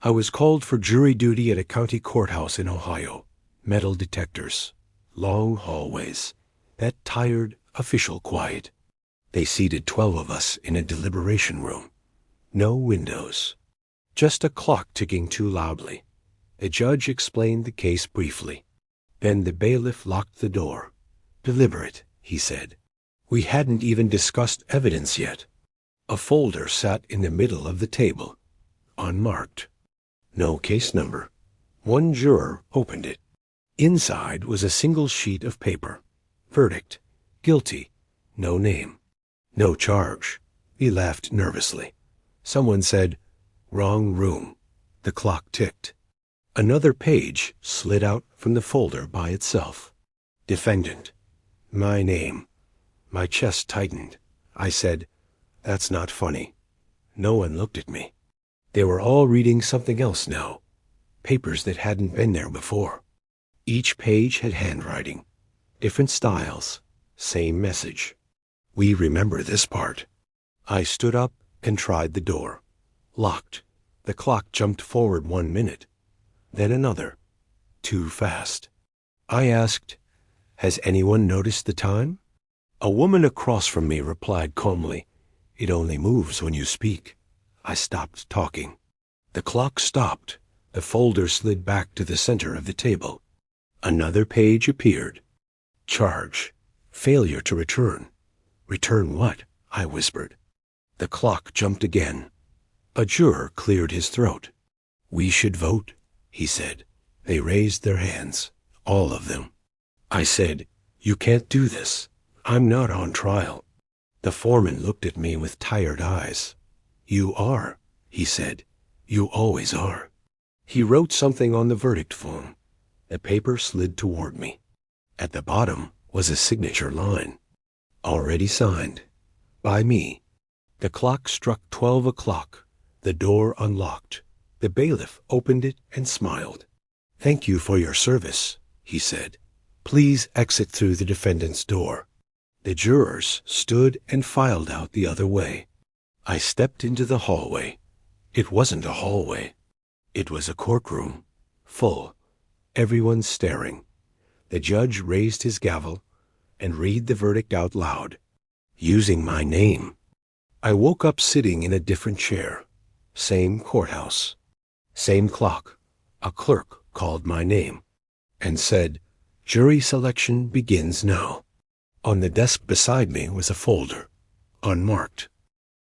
I was called for jury duty at a county courthouse in Ohio. Metal detectors. Long hallways. That tired, official quiet. They seated 12 of us in a deliberation room. No windows. Just a clock ticking too loudly. The judge explained the case briefly. Then the bailiff locked the door. Deliberate, he said. We hadn't even discussed evidence yet. A folder sat in the middle of the table, unmarked. No case number. One juror opened it. Inside was a single sheet of paper. Verdict. Guilty. No name. No charge. He laughed nervously. Someone said, "Wrong room." The clock ticked. Another page slid out from the folder by itself. Defendant. My name. My chest tightened. I said, "That's not funny." No one looked at me. They were all reading something else now. Papers that hadn't been there before. Each page had handwriting. Different styles. Same message. We remember this part. I stood up and tried the door. Locked. The clock jumped forward 1 minute. Then another. Too fast. I asked, "Has anyone noticed the time?" A woman across from me replied calmly, "It only moves when you speak." I stopped talking. The clock stopped. The folder slid back to the center of the table. Another page appeared. Charge. Failure to return. Return what? I whispered. The clock jumped again. A juror cleared his throat. "We should vote," he said. They raised their hands. All of them. I said, "You can't do this. I'm not on trial." The foreman looked at me with tired eyes. "You are," he said. "You always are." He wrote something on the verdict form. The paper slid toward me. At the bottom was a signature line. Already signed. By me. The clock struck 12 o'clock. The door unlocked. The bailiff opened it and smiled. "Thank you for your service," he said. "Please exit through the defendant's door." The jurors stood and filed out the other way. I stepped into the hallway. It wasn't a hallway. It was a courtroom. Full. Everyone staring. The judge raised his gavel and read the verdict out loud, using my name. I woke up sitting in a different chair. Same courthouse. Same clock. A clerk called my name and said, "Jury selection begins now." On the desk beside me was a folder, unmarked.